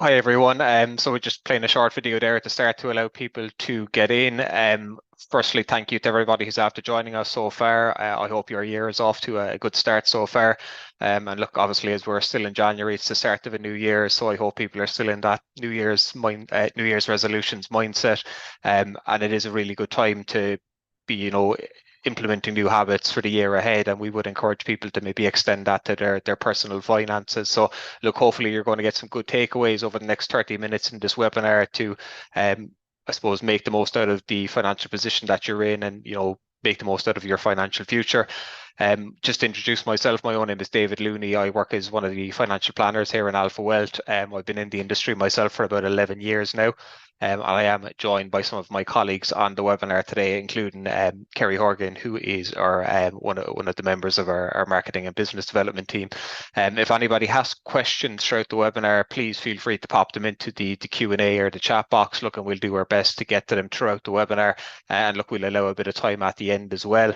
Hi everyone. So we're just playing a short video there at the start to allow people to get in. Firstly, thank you to everybody who's after joining us so far. I hope your year is off to a good start so far. And look, obviously, as we're still in January, it's the start of a new year. So I hope people are still in that New Year's resolutions mindset. And it is a really good time to be, implementing new habits for the year ahead. And we would encourage people to maybe extend that to their personal finances. So look, hopefully you're going to get some good takeaways over the next 30 minutes in this webinar to, I suppose, make the most out of the financial position that you're in and, make the most out of your financial future. Just to introduce myself, my own name is David Looney. I work as one of the financial planners here in Alpha Wealth. I've been in the industry myself for about 11 years now. And I am joined by some of my colleagues on the webinar today, including Kerry Horgan, who is our one of the members of our marketing and business development team. If anybody has questions throughout the webinar, please feel free to pop them into the Q&A or the chat box. Look, and we'll do our best to get to them throughout the webinar. And look, we'll allow a bit of time at the end as well.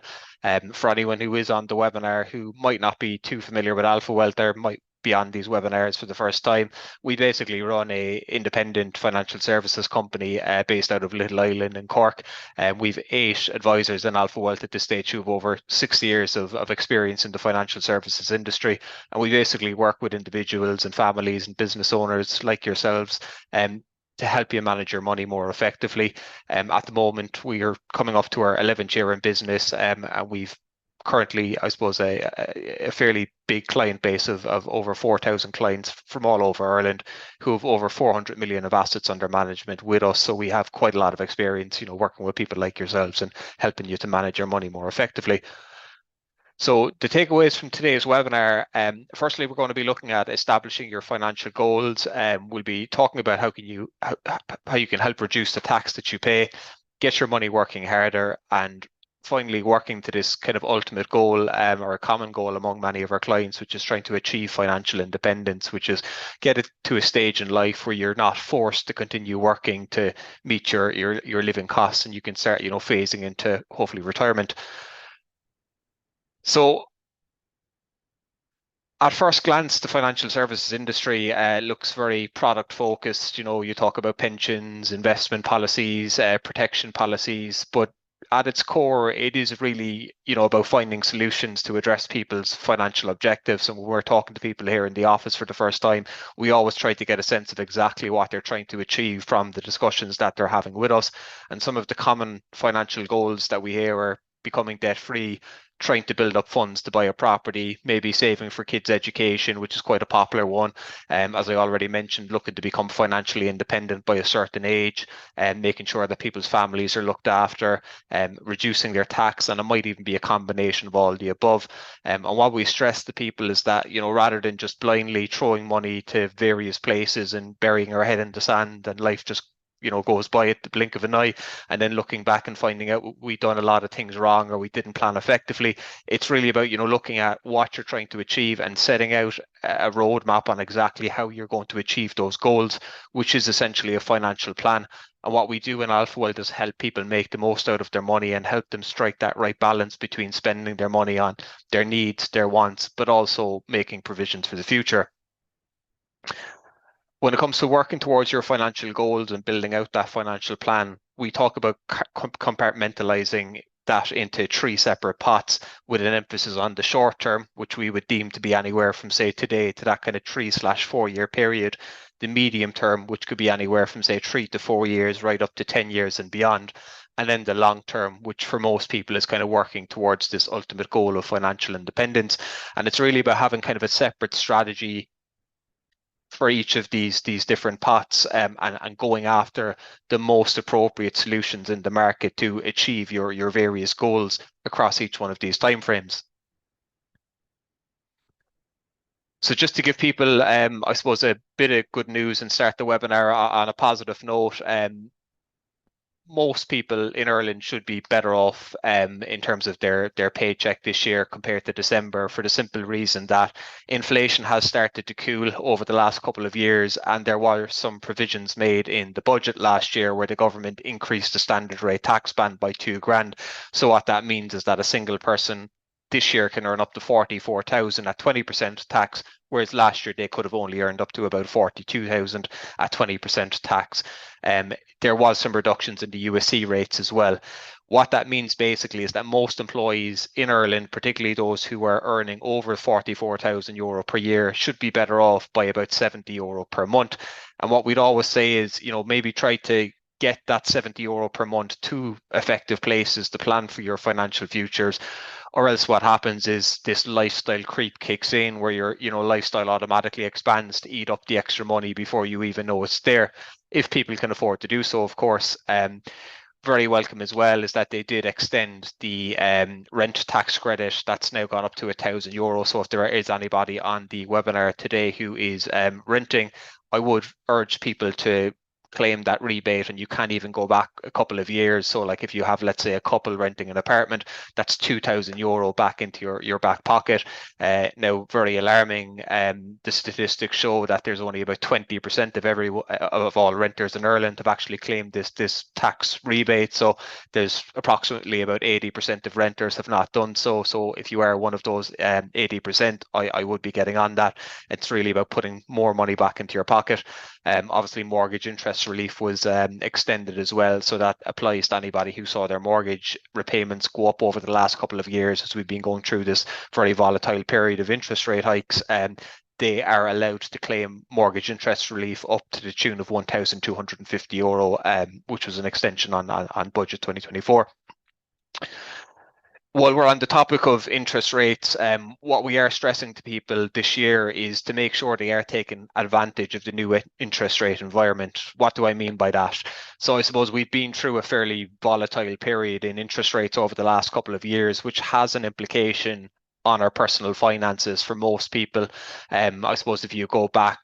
For anyone who is on the webinar who might not be too familiar with Alpha Wealth, there might be on these webinars for the first time. We basically run a independent financial services company based out of Little Island in Cork. And we've 8 advisors in Alpha Wealth at this stage who have over 6 years of experience in the financial services industry. And we basically work with individuals and families and business owners like yourselves to help you manage your money more effectively. At the moment, we are coming up to our 11th year in business, and we've currently, I suppose, a fairly big client base of over 4,000 clients from all over Ireland who have over 400 million of assets under management with us. So we have quite a lot of experience, working with people like yourselves and helping you to manage your money more effectively. So the takeaways from today's webinar, firstly, we're going to be looking at establishing your financial goals. We'll be talking about how you can help reduce the tax that you pay, get your money working harder, and finally working to this kind of ultimate goal or a common goal among many of our clients, which is trying to achieve financial independence, which is get it to a stage in life where you're not forced to continue working to meet your living costs, and you can start, phasing into hopefully retirement. So at first glance, the financial services industry looks very product focused. You talk about pensions, investment policies, protection policies, but at its core, it is really, about finding solutions to address people's financial objectives. And when we're talking to people here in the office for the first time, we always try to get a sense of exactly what they're trying to achieve from the discussions that they're having with us. And some of the common financial goals that we hear are becoming debt free, trying to build up funds to buy a property, maybe saving for kids' education, which is quite a popular one. As I already mentioned, looking to become financially independent by a certain age and making sure that people's families are looked after, reducing their tax, and it might even be a combination of all the above. And what we stress to people is that, rather than just blindly throwing money to various places and burying our head in the sand and life just goes by at the blink of an eye, and then looking back and finding out we've done a lot of things wrong or we didn't plan effectively. It's really about, looking at what you're trying to achieve and setting out a roadmap on exactly how you're going to achieve those goals, which is essentially a financial plan. And what we do in Alpha Wealth is help people make the most out of their money and help them strike that right balance between spending their money on their needs, their wants, but also making provisions for the future. When it comes to working towards your financial goals and building out that financial plan, we talk about compartmentalizing that into 3 separate pots with an emphasis on the short term, which we would deem to be anywhere from, say, today to that kind of 3/4 year period. The medium term, which could be anywhere from, say, 3 to 4 years, right up to 10 years and beyond. And then the long term, which for most people is kind of working towards this ultimate goal of financial independence. And it's really about having kind of a separate strategy for each of these different pots, and going after the most appropriate solutions in the market to achieve your various goals across each one of these timeframes. So just to give people, I suppose, a bit of good news and start the webinar on a positive note, most people in Ireland should be better off in terms of their paycheck this year compared to December, for the simple reason that inflation has started to cool over the last couple of years, and there were some provisions made in the budget last year where the government increased the standard rate tax band by £2,000. So what that means is that a single person this year can earn up to 44,000 at 20% tax, whereas last year they could have only earned up to about 42,000 at 20% tax. There was some reductions in the USC rates as well. What that means basically is that most employees in Ireland, particularly those who are earning over 44,000 euro per year, should be better off by about 70 euro per month. And what we'd always say is, maybe try to get that 70 euro per month to effective places to plan for your financial futures, or else what happens is this lifestyle creep kicks in where your lifestyle automatically expands to eat up the extra money before you even know it's there, if people can afford to do so, of course. Very welcome as well is that they did extend the rent tax credit. That's now gone up to €1,000. So if there is anybody on the webinar today who is renting, I would urge people to claim that rebate, and you can't even go back a couple of years. So like if you have, let's say, a couple renting an apartment, that's €2,000 back into your back pocket. Now, very alarming, the statistics show that there's only about 20% of all renters in Ireland have actually claimed this tax rebate. So there's approximately about 80% of renters have not done so. So if you are one of those 80%, I would be getting on that. It's really about putting more money back into your pocket. Obviously, mortgage interest relief was extended as well, so that applies to anybody who saw their mortgage repayments go up over the last couple of years as we've been going through this very volatile period of interest rate hikes. They are allowed to claim mortgage interest relief up to the tune of €1,250, which was an extension on budget 2024. While we're on the topic of interest rates, what we are stressing to people this year is to make sure they are taking advantage of the new interest rate environment. What do I mean by that? So I suppose we've been through a fairly volatile period in interest rates over the last couple of years, which has an implication on our personal finances for most people. I suppose if you go back,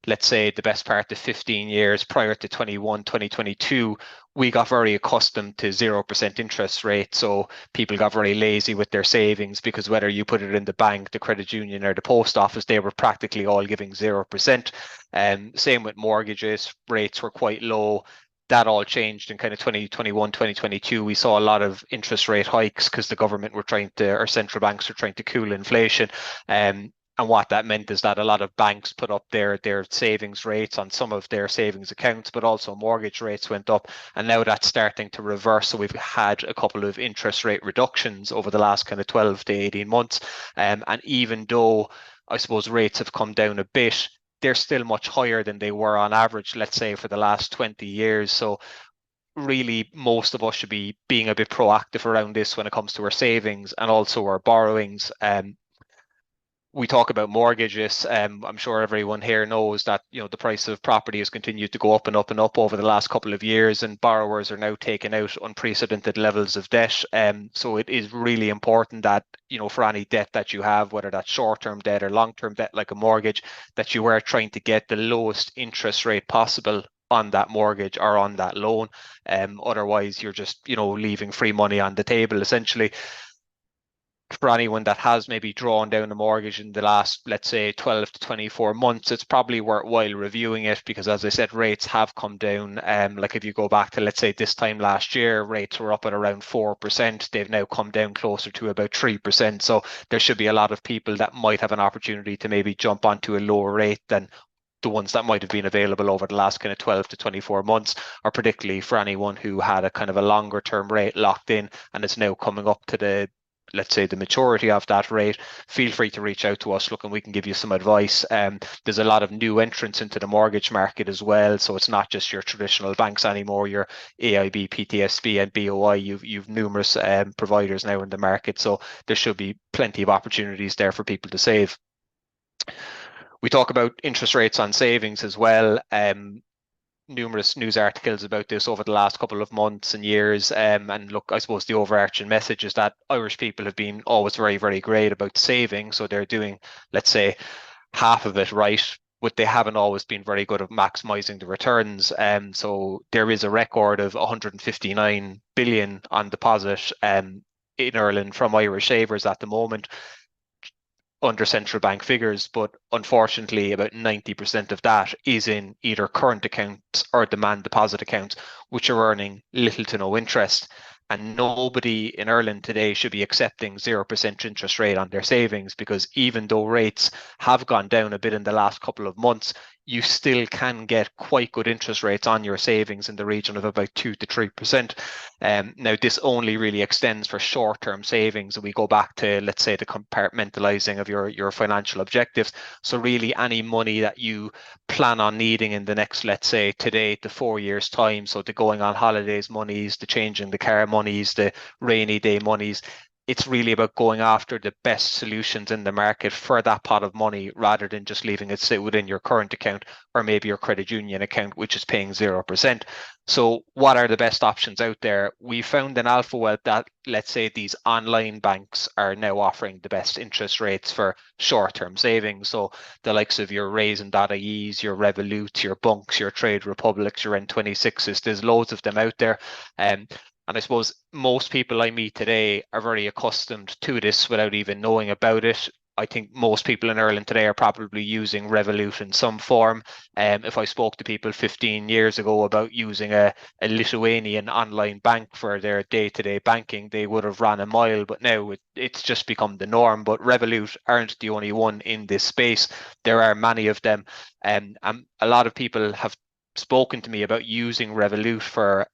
let's say the best part of 15 years prior to 2022, we got very accustomed to 0% interest rate. So people got very lazy with their savings because whether you put it in the bank, the credit union, or the post office, they were practically all giving 0%. Same with mortgages, rates were quite low. That all changed in kind of 2021, 2022. We saw a lot of interest rate hikes because the government were or central banks were trying to cool inflation. And what that meant is that a lot of banks put up their savings rates on some of their savings accounts, but also mortgage rates went up. And now that's starting to reverse. So we've had a couple of interest rate reductions over the last kind of 12 to 18 months. And even though I suppose rates have come down a bit, they're still much higher than they were on average, let's say, for the last 20 years. So really, most of us should be being a bit proactive around this when it comes to our savings and also our borrowings. We talk about mortgages. I'm sure everyone here knows that the price of property has continued to go up and up and up over the last couple of years, and borrowers are now taking out unprecedented levels of debt. So it is really important that for any debt that you have, whether that's short-term debt or long-term debt like a mortgage, that you are trying to get the lowest interest rate possible on that mortgage or on that loan. Otherwise, you're just leaving free money on the table essentially. For anyone that has maybe drawn down a mortgage in the last, let's say, 12 to 24 months, it's probably worthwhile reviewing it because, as I said, rates have come down. Like if you go back to, let's say, this time last year, rates were up at around 4%. They've now come down closer to about 3%. So there should be a lot of people that might have an opportunity to maybe jump onto a lower rate than the ones that might have been available over the last kind of 12 to 24 months, or particularly for anyone who had a kind of a longer term rate locked in and is now coming up to let's say the maturity of that rate. Feel free to reach out to us. Look, and we can give you some advice. There's a lot of new entrants into the mortgage market as well. So it's not just your traditional banks anymore, your AIB, PTSB and BOI. You've numerous providers now in the market. So there should be plenty of opportunities there for people to save. We talk about interest rates on savings as well. Numerous news articles about this over the last couple of months and years. And look, I suppose the overarching message is that Irish people have been always very, very great about saving. So they're doing, let's say, half of it right, but they haven't always been very good at maximising the returns. So there is a record of 159 billion on deposit in Ireland from Irish savers at the moment, under central bank figures, but unfortunately about 90% of that is in either current accounts or demand deposit accounts, which are earning little to no interest. And nobody in Ireland today should be accepting 0% interest rate on their savings, because even though rates have gone down a bit in the last couple of months, you still can get quite good interest rates on your savings in the region of about 2 to 3%. Now, this only really extends for short-term savings, and we go back to, let's say, the compartmentalizing of your financial objectives. So really, any money that you plan on needing in the next, let's say, today to 4 years' time, so the going on holidays monies, the changing the car monies, the rainy day monies, it's really about going after the best solutions in the market for that pot of money, rather than just leaving it sit within your current account or maybe your credit union account, which is paying 0%. So what are the best options out there? We found in Alpha Wealth that, let's say, these online banks are now offering the best interest rates for short-term savings. So the likes of your Raisin.ie's, your Revolut, your Bunks, your Trade Republics, your N26s, there's loads of them out there. And I suppose most people I meet today are very accustomed to this without even knowing about it. I think most people in Ireland today are probably using Revolut in some form. If I spoke to people 15 years ago about using a Lithuanian online bank for their day-to-day banking, they would have ran a mile, but now it's just become the norm. But Revolut aren't the only one in this space. There are many of them. And a lot of people have spoken to me about using Revolut for,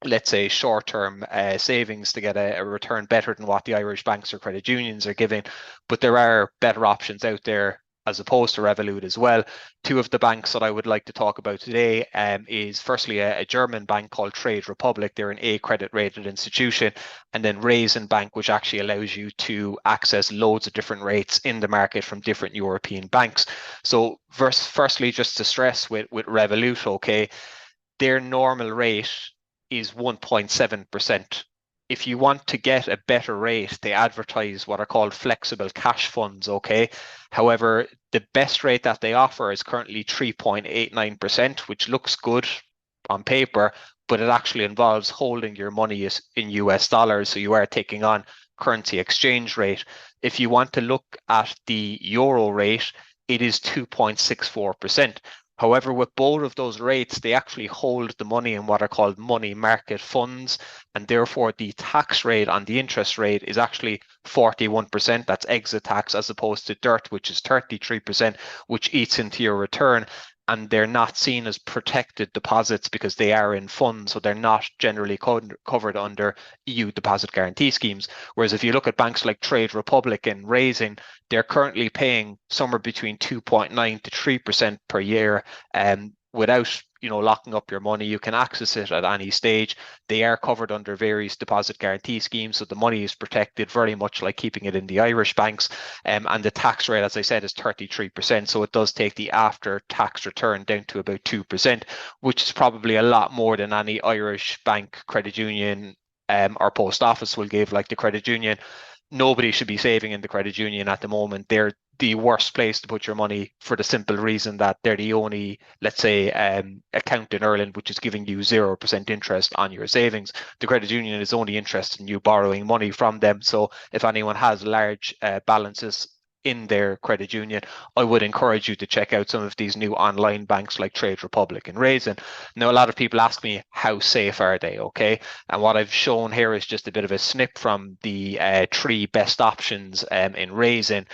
let's say, short-term savings to get a return better than what the Irish banks or credit unions are giving. But there are better options out there as opposed to Revolut as well. Two of the banks that I would like to talk about today is firstly a German bank called Trade Republic. They're an A credit rated institution, and then Raisin Bank, which actually allows you to access loads of different rates in the market from different European banks. So firstly, just to stress with Revolut, okay, their normal rate is 1.7%. If you want to get a better rate, they advertise what are called flexible cash funds, okay? However, the best rate that they offer is currently 3.89%, which looks good on paper, but it actually involves holding your money in US dollars, so you are taking on currency exchange rate. If you want to look at the euro rate, it is 2.64%. However, with both of those rates, they actually hold the money in what are called money market funds, and therefore the tax rate on the interest rate is actually 41%. That's exit tax, as opposed to DIRT, which is 33%, which eats into your return. And they're not seen as protected deposits because they are in funds, so they're not generally covered under EU deposit guarantee schemes. Whereas if you look at banks like Trade Republic and Raisin, they're currently paying somewhere between 2.9 to 3% per year, without locking up your money. You can access it at any stage. They are covered under various deposit guarantee schemes, so the money is protected, very much like keeping it in the Irish banks. And the tax rate, as I said, is 33%. So it does take the after tax return down to about 2%, which is probably a lot more than any Irish bank, credit union, or post office will give. Like the credit union, nobody should be saving in the credit union at the moment. They're the worst place to put your money, for the simple reason that they're the only, let's say, account in Ireland which is giving you 0% interest on your savings. The credit union is only interested in you borrowing money from them. So if anyone has large balances in their credit union, I would encourage you to check out some of these new online banks like Trade Republic and Raisin. Now, a lot of people ask me, how safe are they? Okay. And what I've shown here is just a bit of a snip from the three best options in Raisin.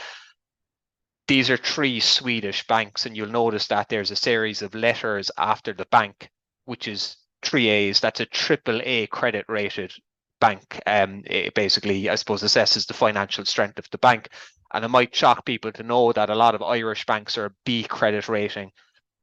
These are three Swedish banks, and you'll notice that there's a series of letters after the bank, which is three A's. That's a triple A credit rated bank. It basically, I suppose, assesses the financial strength of the bank. And it might shock people to know that a lot of Irish banks are B credit rating.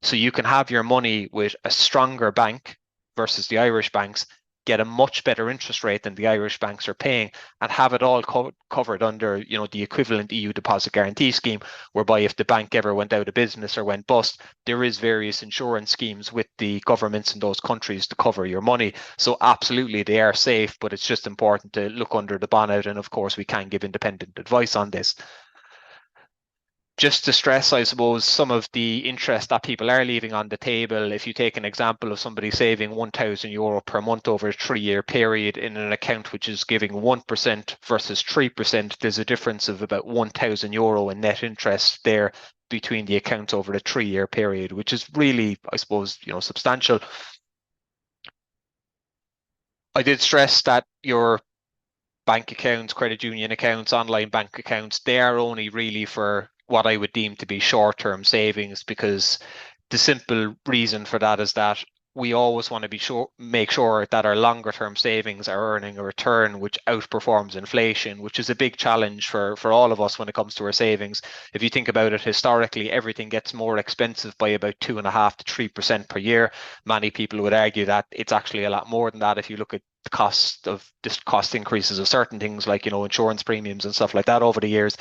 So you can have your money with a stronger bank versus the Irish banks, get a much better interest rate than the Irish banks are paying, and have it all covered under, the equivalent EU deposit guarantee scheme, whereby if the bank ever went out of business or went bust, there is various insurance schemes with the governments in those countries to cover your money. So absolutely, they are safe, but it's just important to look under the bonnet. And of course, we can give independent advice on this. Just to stress, I suppose, some of the interest that people are leaving on the table. If you take an example of somebody saving €1,000 per month over a 3-year period in an account which is giving 1% versus 3%, there's a difference of about €1,000 in net interest there between the accounts over a 3-year period, which is really, I suppose, substantial. I did stress that your bank accounts, credit union accounts, online bank accounts, they are only really for what I would deem to be short-term savings, because the simple reason for that is that we always want to be sure, make sure that our longer term savings are earning a return which outperforms inflation, which is a big challenge for all of us when it comes to our savings. If you think about it historically, everything gets more expensive by about 2.5% to 3% per year. Many people would argue that it's actually a lot more than that if you look at the cost increases of certain things like, insurance premiums and stuff like that over the years.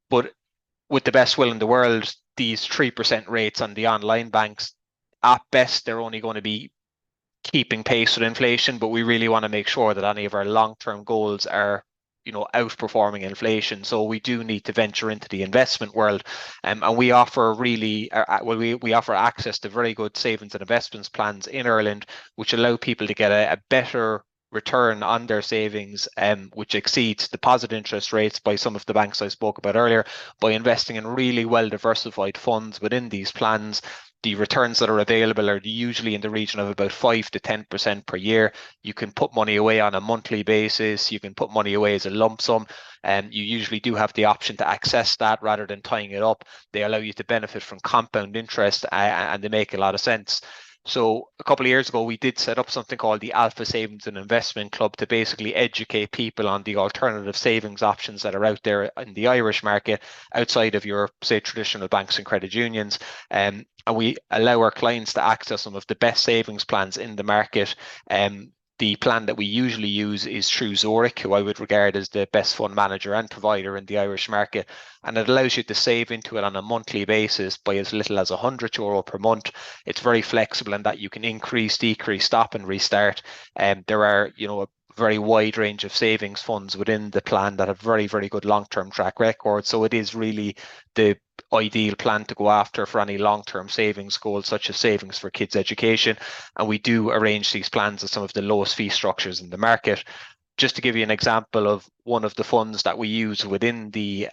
But with the best will in the world, these 3% rates on the online banks, at best, they're only going to be keeping pace with inflation, but we really want to make sure that any of our long-term goals are, outperforming inflation. So we do need to venture into the investment world, and we offer really, well, we offer access to very good savings and investments plans in Ireland, which allow people to get a better return on their savings, which exceeds deposit interest rates by some of the banks I spoke about earlier, by investing in really well diversified funds within these plans. The returns that are available are usually in the region of about 5 to 10% per year. You can put money away on a monthly basis. You can put money away as a lump sum. And you usually do have the option to access that rather than tying it up. They allow you to benefit from compound interest, and they make a lot of sense. So a couple of years ago, we did set up something called the Alpha Savings and Investment Club to basically educate people on the alternative savings options that are out there in the Irish market outside of your, say, traditional banks and credit unions. And we allow our clients to access some of the best savings plans in the market. The plan that we usually use is through Zurich, who I would regard as the best fund manager and provider in the Irish market. And it allows you to save into it on a monthly basis by as little as €100 per month. It's very flexible in that you can increase, decrease, stop and restart. And there are, a very wide range of savings funds within the plan that have very, very good long-term track record. So it is really the ideal plan to go after for any long-term savings goals, such as savings for kids' education. And we do arrange these plans at some of the lowest fee structures in the market. Just to give you an example of one of the funds that we use within the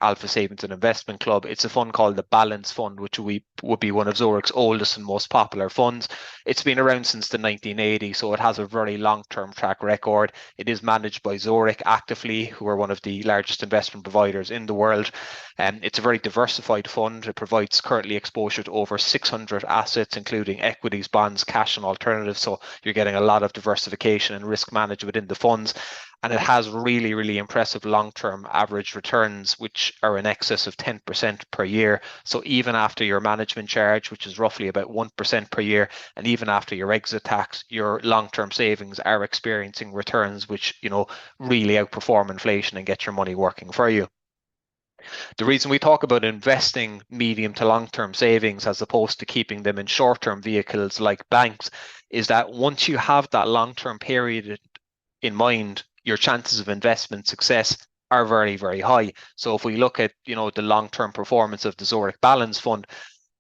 Alpha Savings and Investment Club, it's a fund called the Balance Fund, which would be one of Zurich's oldest and most popular funds. It's been around since the 1980s, so it has a very long-term track record. It is managed by Zurich actively, who are one of the largest investment providers in the world. It's a very diversified fund. It provides currently exposure to over 600 assets, including equities, bonds, cash, and alternatives. So you're getting a lot of diversification and risk managed within the funds. And it has really, really impressive long-term average returns, which are in excess of 10% per year. So even after your management charge, which is roughly about 1% per year, and even after your exit tax, your long-term savings are experiencing returns which, really outperform inflation and get your money working for you. The reason we talk about investing medium to long-term savings as opposed to keeping them in short-term vehicles like banks is that once you have that long-term period in mind, your chances of investment success are very, very high. So if we look at, the long-term performance of the Zurich Balance Fund,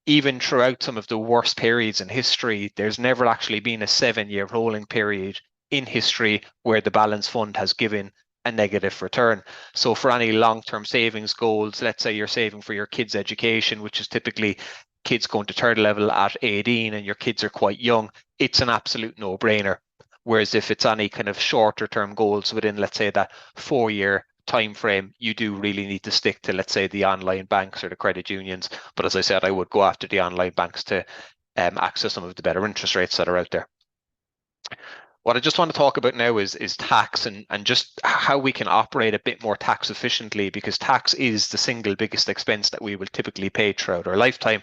even throughout some of the worst periods in history, there's never actually been a 7-year rolling period in history where the Balance Fund has given a negative return. So for any long-term savings goals, let's say you're saving for your kids' education, which is typically kids going to third level at 18 and your kids are quite young, it's an absolute no-brainer. Whereas if it's any kind of shorter term goals within, let's say, that 4-year time frame, you do really need to stick to, let's say, the online banks or the credit unions. But as I said, I would go after the online banks to access some of the better interest rates that are out there. What I just want to talk about now is tax and just how we can operate a bit more tax efficiently, because tax is the single biggest expense that we will typically pay throughout our lifetime.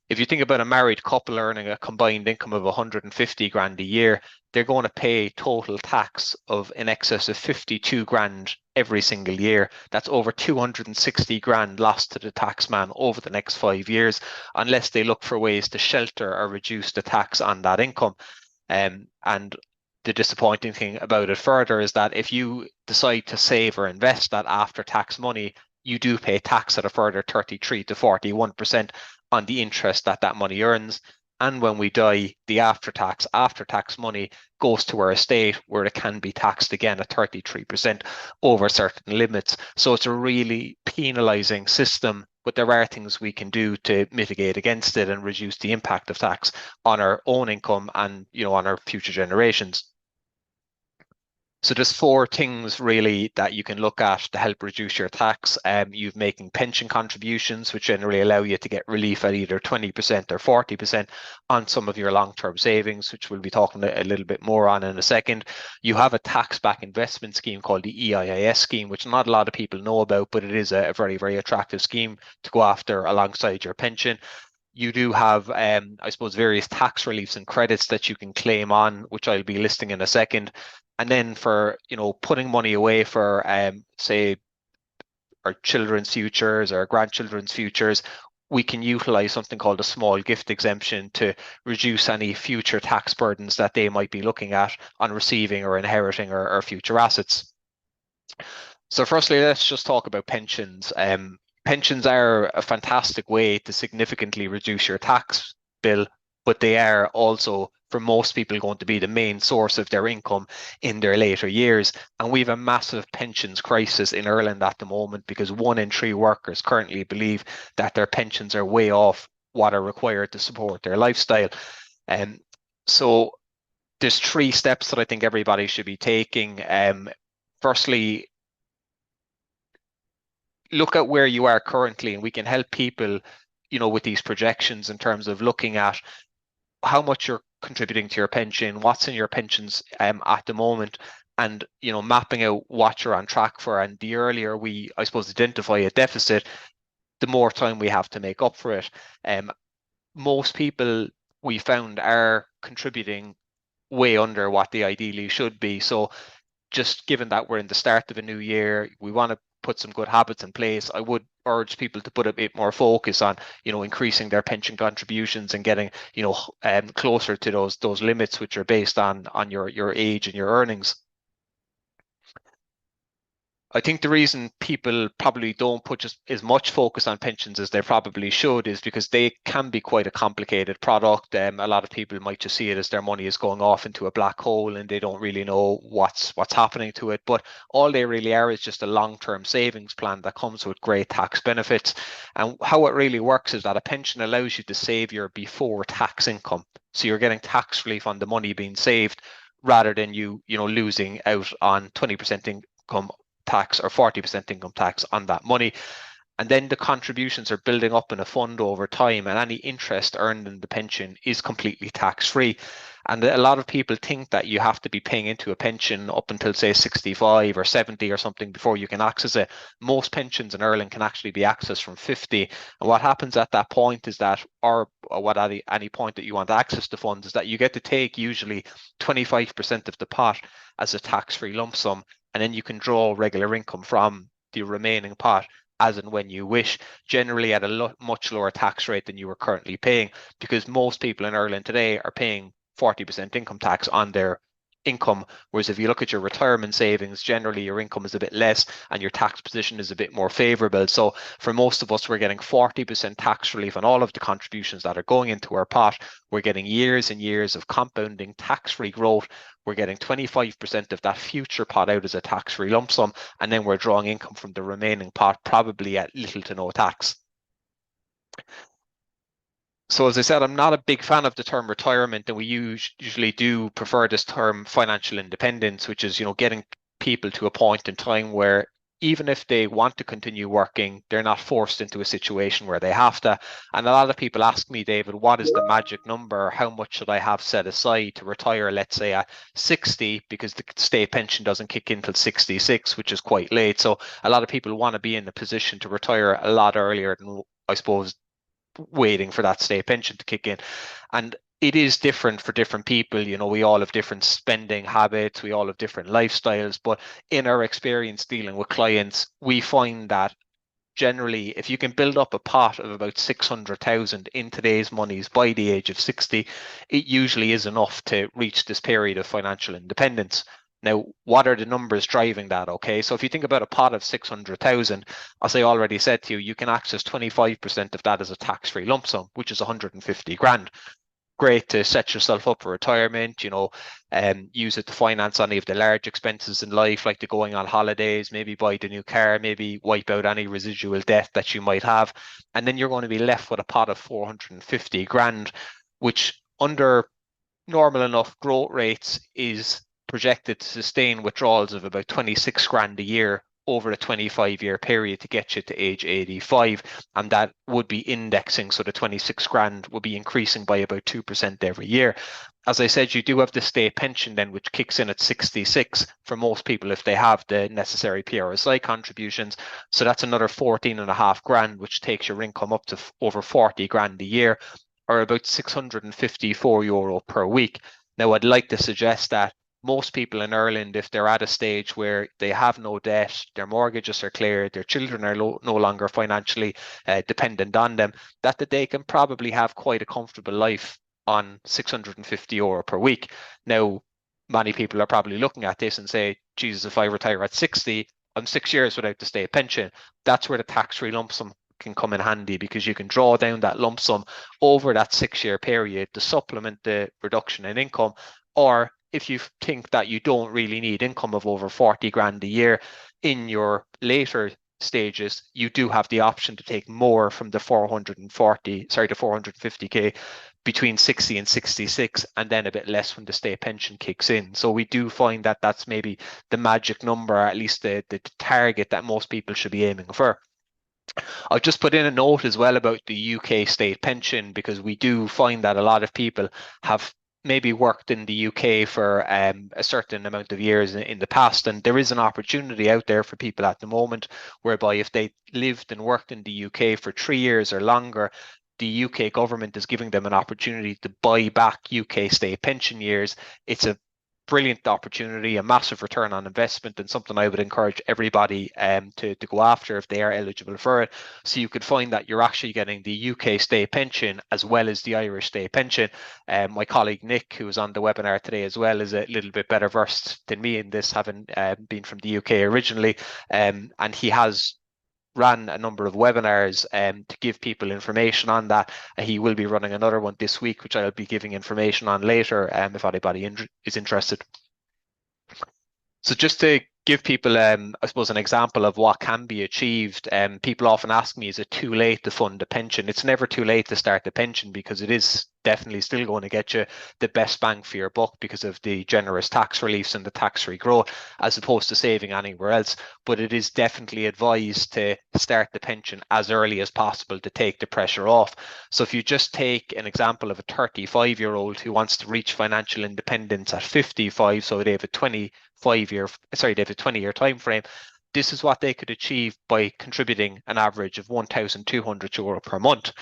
If you think about a married couple earning a combined income of 150 grand a year, they're going to pay total tax of in excess of 52 grand every single year. That's over 260 grand lost to the tax man over the next 5 years, unless they look for ways to shelter or reduce the tax on that income. And the disappointing thing about it further is that if you decide to save or invest that after tax money, you do pay tax at a further 33 to 41% on the interest that money earns. And when we die, the after tax money goes to our estate, where it can be taxed again at 33% over certain limits. So it's a really penalizing system, but there are things we can do to mitigate against it and reduce the impact of tax on our own income and, on our future generations. So there's four things really that you can look at to help reduce your tax. You've making pension contributions, which generally allow you to get relief at either 20% or 40% on some of your long-term savings, which we'll be talking a little bit more on in a second. You have a tax-back investment scheme called the EIIS scheme, which not a lot of people know about, but it is a very, very attractive scheme to go after alongside your pension. You do have, I suppose, various tax reliefs and credits that you can claim on, which I'll be listing in a second. And then for, putting money away for, say, our children's futures or grandchildren's futures, we can utilize something called a small gift exemption to reduce any future tax burdens that they might be looking at on receiving or inheriting or future assets. So firstly, let's just talk about pensions. Pensions are a fantastic way to significantly reduce your tax bill, but they are also, for most people, going to be the main source of their income in their later years. And we have a massive pensions crisis in Ireland at the moment because 1 in 3 workers currently believe that their pensions are way off what are required to support their lifestyle. And so there's 3 steps that I think everybody should be taking. Firstly, look at where you are currently, and we can help people, with these projections in terms of looking at how much you're contributing to your pension, what's in your pensions at the moment, and mapping out what you're on track for. And the earlier we, I suppose, identify a deficit, the more time we have to make up for it. Most people we found are contributing way under what they ideally should be. So just given that we're in the start of a new year, we want to put some good habits in place. I would urge people to put a bit more focus on, increasing their pension contributions and getting, closer to those limits, which are based on your age and your earnings. I think the reason people probably don't put just as much focus on pensions as they probably should is because they can be quite a complicated product. A lot of people might just see it as their money is going off into a black hole and they don't really know what's happening to it. But all they really are is just a long-term savings plan that comes with great tax benefits. And how it really works is that a pension allows you to save your before tax income. So you're getting tax relief on the money being saved rather than you losing out on 20% income tax or 40% income tax on that money. And then the contributions are building up in a fund over time, and any interest earned in the pension is completely tax-free. And a lot of people think that you have to be paying into a pension up until, say, 65 or 70 or something before you can access it. Most pensions in Ireland can actually be accessed from 50. And what happens at that point is that, or what at any point that you want to access the funds, is that you get to take usually 25% of the pot as a tax-free lump sum, and then you can draw regular income from the remaining pot as and when you wish, generally at a much lower tax rate than you are currently paying, because most people in Ireland today are paying 40% income tax on their income, whereas if you look at your retirement savings, generally your income is a bit less and your tax position is a bit more favorable. So for most of us, we're getting 40% tax relief on all of the contributions that are going into our pot. We're getting years and years of compounding tax-free growth. We're getting 25% of that future pot out as a tax-free lump sum, and then we're drawing income from the remaining pot, probably at little to no tax. So as I said, I'm not a big fan of the term retirement, and we usually do prefer this term financial independence, which is, getting people to a point in time where even if they want to continue working, they're not forced into a situation where they have to. And a lot of people ask me, David, what is the magic number? How much should I have set aside to retire, let's say at 60, because the state pension doesn't kick in till 66, which is quite late. So a lot of people want to be in a position to retire a lot earlier than, I suppose, waiting for that state pension to kick in. And it is different for different people. We all have different spending habits, we all have different lifestyles, but in our experience dealing with clients, we find that generally, if you can build up a pot of about 600,000 in today's monies by the age of 60, it usually is enough to reach this period of financial independence. Now, what are the numbers driving that? Okay, so if you think about a pot of 600,000, as I already said to you, you can access 25% of that as a tax-free lump sum, which is 150 grand. Great to set yourself up for retirement, use it to finance any of the large expenses in life, like the going on holidays, maybe buy the new car, maybe wipe out any residual debt that you might have. And then you're going to be left with a pot of 450 grand, which under normal enough growth rates is projected to sustain withdrawals of about 26 grand a year over a 25-year period to get you to age 85, and that would be indexing, so the 26 grand will be increasing by about 2% every year. As I said, you do have the state pension then, which kicks in at 66 for most people if they have the necessary PRSI contributions. So that's another 14.5 grand, which takes your income up to over 40 grand a year, or about €654 per week. Now, I'd like to suggest that most people in Ireland, if they're at a stage where they have no debt, their mortgages are clear, their children are no longer financially dependent on them, that they can probably have quite a comfortable life on €650 per week. Now, many people are probably looking at this and say, Jesus, if I retire at 60, I'm 6 years without the state pension. That's where the tax-free lump sum can come in handy, because you can draw down that lump sum over that 6-year period to supplement the reduction in income. Or if you think that you don't really need income of over 40 grand a year in your later stages, you do have the option to take more from the 450k between 60 and 66, and then a bit less when the state pension kicks in. So we do find that that's maybe the magic number, or at least the target that most people should be aiming for. I've just put in a note as well about the UK state pension, because we do find that a lot of people have maybe worked in the UK for a certain amount of years in the past, and there is an opportunity out there for people at the moment whereby if they lived and worked in the UK for 3 years or longer, the UK government is giving them an opportunity to buy back UK state pension years. It's a brilliant opportunity, a massive return on investment, and something I would encourage everybody to go after if they are eligible for it. So you could find that you're actually getting the UK state pension as well as the Irish state pension. My colleague Nick, who was on the webinar today as well, is a little bit better versed than me in this, having been from the UK originally, and he has ran a number of webinars to give people information on that. He will be running another one this week, which I'll be giving information on later if anybody is interested. So just to give people, I suppose, an example of what can be achieved, people often ask me, is it too late to fund a pension? It's never too late to start the pension, because it is definitely still going to get you the best bang for your buck because of the generous tax reliefs and the tax-free growth, as opposed to saving anywhere else. But it is definitely advised to start the pension as early as possible to take the pressure off. So if you just take an example of a 35-year-old who wants to reach financial independence at 55, so they have a 20-year time frame, this is what they could achieve by contributing an average of €1,200 per month.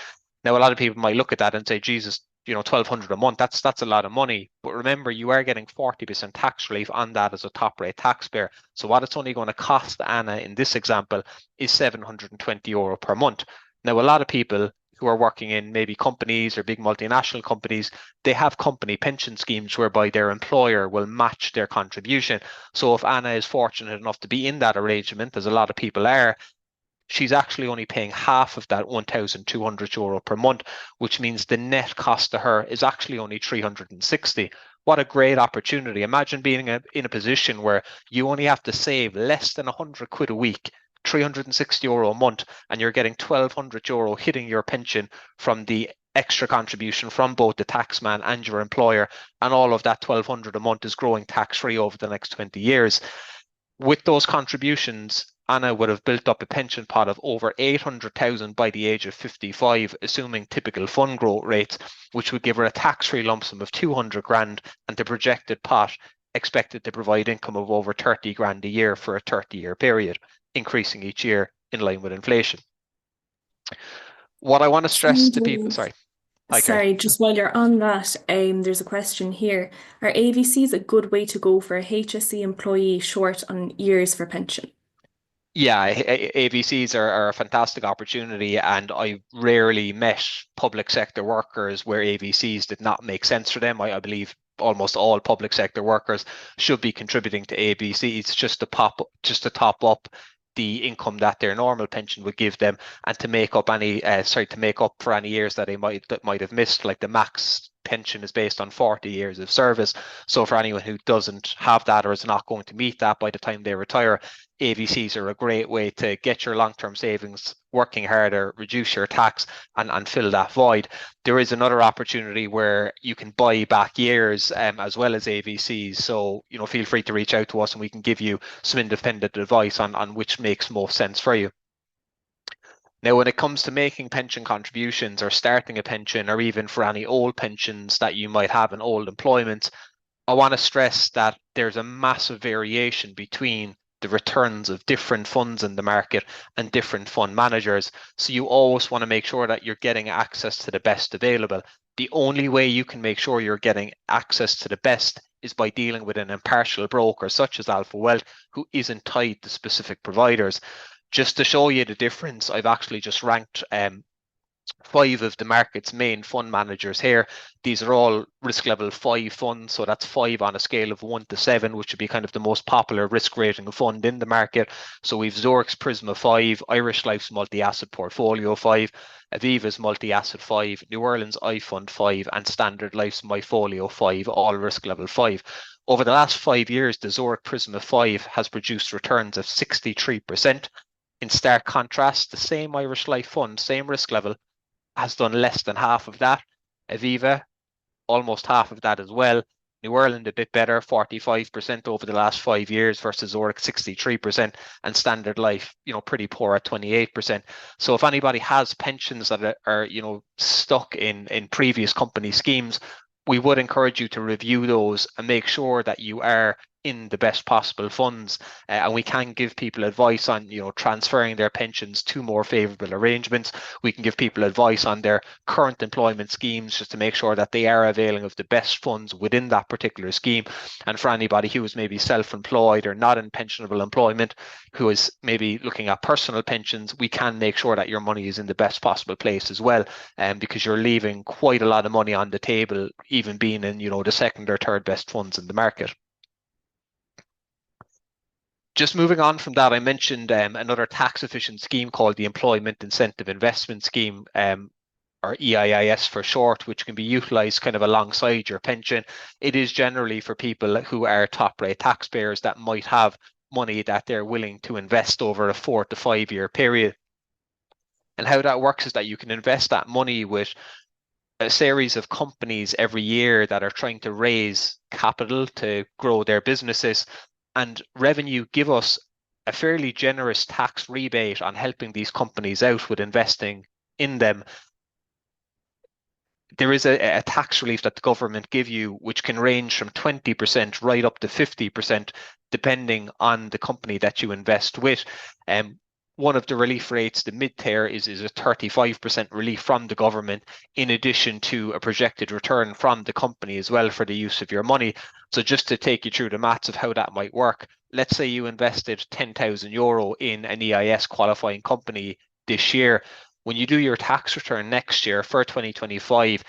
Now, a lot of people might look at that and say, Jesus, $1,200 a month, that's a lot of money. But remember, you are getting 40% tax relief on that as a top rate taxpayer. So what it's only going to cost Anna in this example is €720 per month. Now, a lot of people who are working in maybe companies or big multinational companies, they have company pension schemes whereby their employer will match their contribution. So if Anna is fortunate enough to be in that arrangement, as a lot of people are, she's actually only paying half of that €1,200 per month, which means the net cost to her is actually only 360. What a great opportunity. Imagine being in a position where you only have to save less than 100 quid a week, €360 a month, and you're getting €1,200 hitting your pension from the extra contribution from both the taxman and your employer, and all of that €1,200 a month is growing tax-free over the next 20 years. With those contributions, Anna would have built up a pension pot of over 800,000 by the age of 55, assuming typical fund growth rates, which would give her a tax-free lump sum of 200 grand, and the projected pot expected to provide income of over 30 grand a year for a 30-year period, increasing each year in line with inflation. What I want to stress to people, Sorry, just while you're on that, there's a question here. Are AVCs a good way to go for a HSE employee short on years for pension? Yeah, AVCs are a fantastic opportunity, and I rarely met public sector workers where AVCs did not make sense for them. I believe almost all public sector workers should be contributing to AVCs just to top up the income that their normal pension would give them, and to make up for any years that they might have missed, like the max pension is based on 40 years of service. So for anyone who doesn't have that or is not going to meet that by the time they retire, AVCs are a great way to get your long-term savings working harder, reduce your tax, and fill that void. There is another opportunity where you can buy back years as well as AVCs. So, feel free to reach out to us and we can give you some independent advice on which makes most sense for you. Now, when it comes to making pension contributions or starting a pension, or even for any old pensions that you might have in old employment, I want to stress that there's a massive variation between the returns of different funds in the market and different fund managers. So you always want to make sure that you're getting access to the best available. The only way you can make sure you're getting access to the best is by dealing with an impartial broker such as Alpha Wealth, who isn't tied to specific providers. Just to show you the difference, I've actually just ranked 5 of the market's main fund managers here. These are all risk level 5 funds, so that's 5 on a scale of 1 to 7, which would be kind of the most popular risk rating fund in the market. So we've Zurich's Prisma 5, Irish Life's Multi-Asset Portfolio 5, Aviva's Multi-Asset 5, New Orleans iFund 5, and Standard Life's MyFolio 5, all risk level 5. Over the last 5 years, the Zurich Prisma 5 has produced returns of 63%. In stark contrast, the same Irish Life fund, same risk level, has done less than half of that. Aviva, almost half of that as well. New Ireland a bit better, 45% over the last 5 years versus Zurich 63%, and Standard Life, pretty poor at 28%. So if anybody has pensions that are stuck in previous company schemes, we would encourage you to review those and make sure that you are in the best possible funds, and we can give people advice on transferring their pensions to more favorable arrangements. We can give people advice on their current employment schemes just to make sure that they are availing of the best funds within that particular scheme. And for anybody who is maybe self-employed or not in pensionable employment, who is maybe looking at personal pensions, we can make sure that your money is in the best possible place as well, because you're leaving quite a lot of money on the table, even being in the second or third best funds in the market. Just moving on from that, I mentioned another tax efficient scheme called the Employment Incentive Investment Scheme, or EIIS for short, which can be utilised kind of alongside your pension. It is generally for people who are top rate taxpayers that might have money that they're willing to invest over a 4 to 5 year period. And how that works is that you can invest that money with a series of companies every year that are trying to raise capital to grow their businesses, and revenue give us a fairly generous tax rebate on helping these companies out with investing in them. There is a tax relief that the government give you, which can range from 20% right up to 50%, depending on the company that you invest with. One of the relief rates, the mid-tier, is a 35% relief from the government, in addition to a projected return from the company as well for the use of your money. So just to take you through the maths of how that might work, let's say you invested €10,000 in an EIS qualifying company this year. When you do your tax return next year for 2025,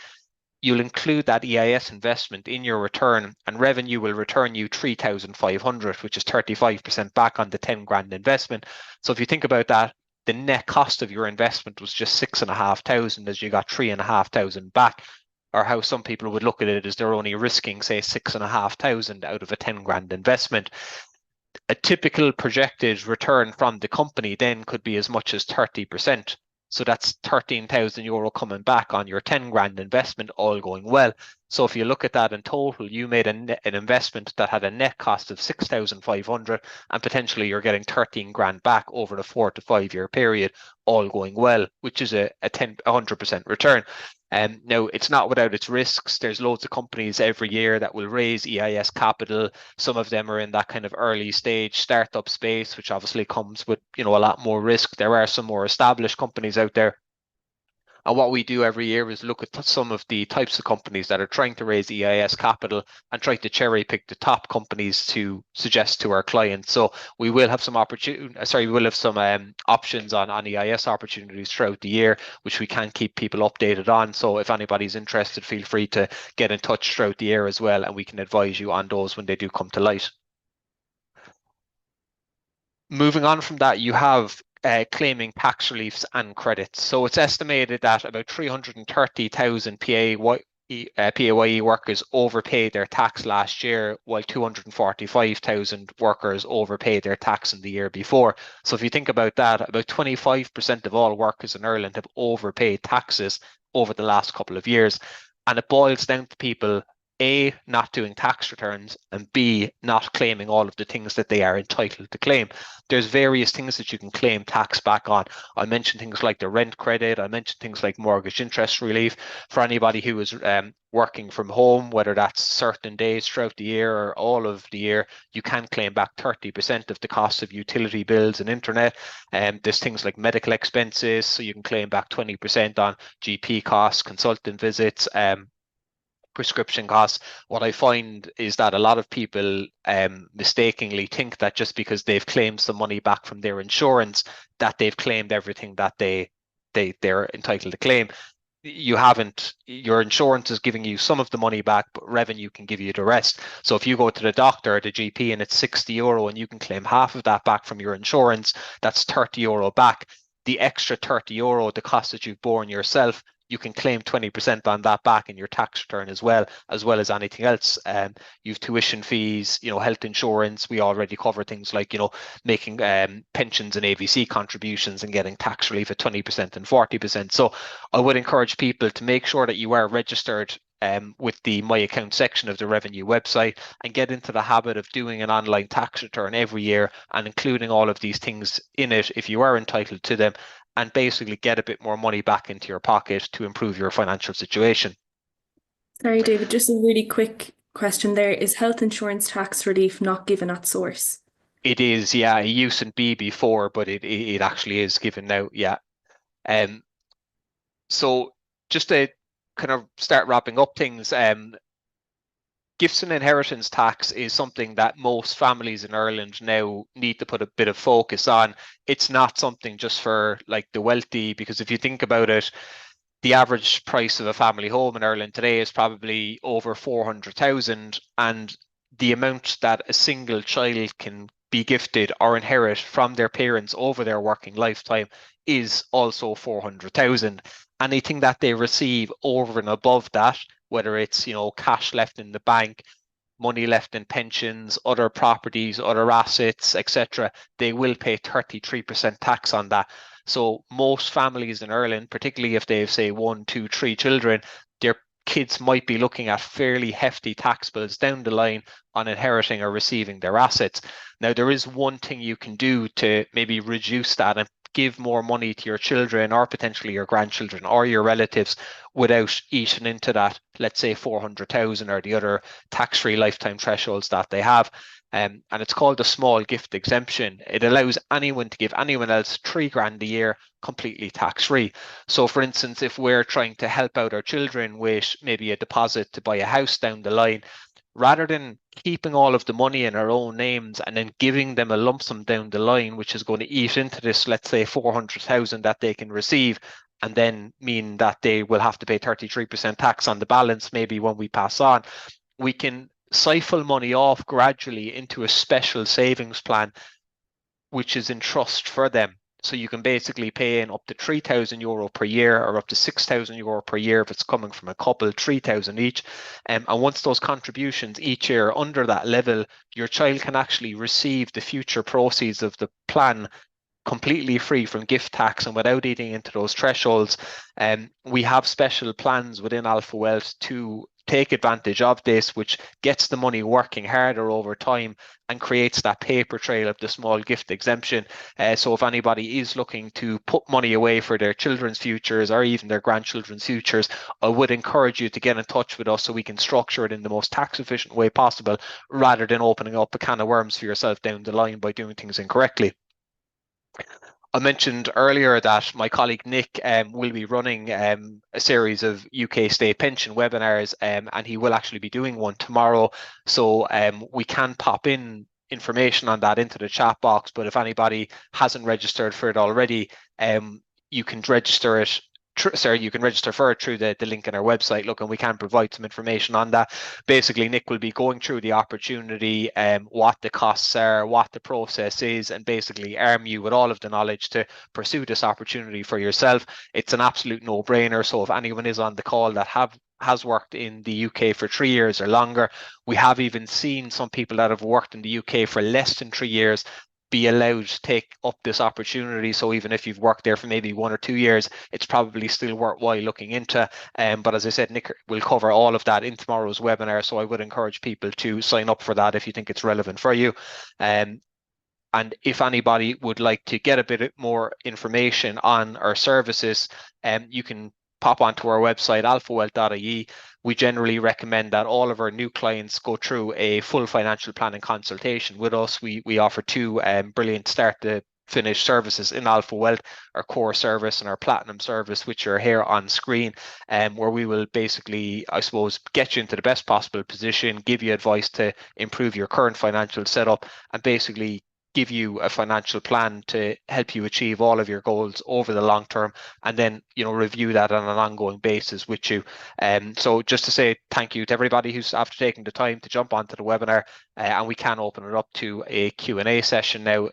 you'll include that EIS investment in your return, and revenue will return you 3,500, which is 35% back on the 10 grand investment. So if you think about that, the net cost of your investment was just 6,500, as you got 3,500 back. Or how some people would look at it is they're only risking, say, 6,500 out of a 10 grand investment. A typical projected return from the company then could be as much as 30%. So that's €13,000 coming back on your 10 grand investment, all going well. So if you look at that in total, you made an investment that had a net cost of 6,500, and potentially you're getting 13 grand back over the 4 to 5 year period, all going well, which is a 100% return. Now, it's not without its risks. There's loads of companies every year that will raise EIS capital. Some of them are in that kind of early stage startup space, which obviously comes with a lot more risk. There are some more established companies out there. And what we do every year is look at some of the types of companies that are trying to raise EIS capital and try to cherry pick the top companies to suggest to our clients. So we will have some options on EIS opportunities throughout the year, which we can keep people updated on. So if anybody's interested, feel free to get in touch throughout the year as well, and we can advise you on those when they do come to light. Moving on from that, you have claiming tax reliefs and credits. So it's estimated that about 330,000 PAYE workers overpaid their tax last year, while 245,000 workers overpaid their tax in the year before. So if you think about that, about 25% of all workers in Ireland have overpaid taxes over the last couple of years. And it boils down to people, A, not doing tax returns, and B, not claiming all of the things that they are entitled to claim. There's various things that you can claim tax back on. I mentioned things like the rent credit. I mentioned things like mortgage interest relief for anybody who is working from home, whether that's certain days throughout the year or all of the year. You can claim back 30% of the cost of utility bills and internet. There's things like medical expenses, so you can claim back 20% on GP costs, consultant visits, prescription costs. What I find is that a lot of people mistakenly think that just because they've claimed some money back from their insurance, that they've claimed everything that they're entitled to claim. You haven't. Your insurance is giving you some of the money back, but revenue can give you the rest. So if you go to the doctor or the GP and it's €60 and you can claim half of that back from your insurance, that's €30 back. The extra €30, the cost that you've borne yourself, you can claim 20% on that back in your tax return as well as anything else. You've tuition fees, health insurance. We already cover things like, making pensions and AVC contributions and getting tax relief at 20% and 40%. So I would encourage people to make sure that you are registered with the My Account section of the Revenue website and get into the habit of doing an online tax return every year and including all of these things in it if you are entitled to them, and basically get a bit more money back into your pocket to improve your financial situation. Sorry, David, just a really quick question there. Is health insurance tax relief not given at source? It is, yeah. It used to be before, but it actually is given now, yeah. So just to kind of start wrapping up things, gifts and inheritance tax is something that most families in Ireland now need to put a bit of focus on. It's not something just for like the wealthy, because if you think about it, the average price of a family home in Ireland today is probably over 400,000, and the amount that a single child can be gifted or inherit from their parents over their working lifetime is also 400,000. Anything that they receive over and above that, whether it's cash left in the bank, money left in pensions, other properties, other assets, etc., they will pay 33% tax on that. So most families in Ireland, particularly if they have, say, 1, 2, 3 children, their kids might be looking at fairly hefty tax bills down the line on inheriting or receiving their assets. Now, there is one thing you can do to maybe reduce that and give more money to your children or potentially your grandchildren or your relatives without eating into that, let's say 400,000 or the other tax-free lifetime thresholds that they have. And it's called the small gift exemption. It allows anyone to give anyone else $3,000 a year completely tax-free. So for instance, if we're trying to help out our children with maybe a deposit to buy a house down the line, rather than keeping all of the money in our own names and then giving them a lump sum down the line, which is going to eat into this, let's say 400,000 that they can receive, and then mean that they will have to pay 33% tax on the balance maybe when we pass on, we can siphon money off gradually into a special savings plan, which is in trust for them. So you can basically pay in up to €3,000 per year or up to €6,000 per year if it's coming from a couple, 3,000 each. And once those contributions each year are under that level, your child can actually receive the future proceeds of the plan completely free from gift tax and without eating into those thresholds. We have special plans within Alpha Wealth to take advantage of this, which gets the money working harder over time and creates that paper trail of the small gift exemption. So if anybody is looking to put money away for their children's futures or even their grandchildren's futures, I would encourage you to get in touch with us so we can structure it in the most tax efficient way possible, rather than opening up a can of worms for yourself down the line by doing things incorrectly. I mentioned earlier that my colleague Nick will be running a series of UK state pension webinars, and he will actually be doing one tomorrow. So we can pop in information on that into the chat box, but if anybody hasn't registered for it already, you can register it. You can register for it through the link in our website. Look, and we can provide some information on that. Basically, Nick will be going through the opportunity, what the costs are, what the process is, and basically arm you with all of the knowledge to pursue this opportunity for yourself. It's an absolute no-brainer. So if anyone is on the call that have has worked in the UK for 3 years or longer. We have even seen some people that have worked in the UK for less than 3 years be allowed to take up this opportunity. So even if you've worked there for maybe 1 or 2 years, it's probably still worthwhile looking into. But as I said, Nick will cover all of that in tomorrow's webinar. So I would encourage people to sign up for that if you think it's relevant for you. And if anybody would like to get a bit more information on our services, you can pop onto our website, alphawealth.ie. We generally recommend that all of our new clients go through a full financial planning consultation with us. We offer two brilliant start to finish services in Alpha Wealth, our core service and our platinum service, which are here on screen, where we will basically, I suppose, get you into the best possible position, give you advice to improve your current financial setup, and basically give you a financial plan to help you achieve all of your goals over the long term, and then review that on an ongoing basis with you. So just to say thank you to everybody who's after taking the time to jump onto the webinar, and we can open it up to a Q&A session now.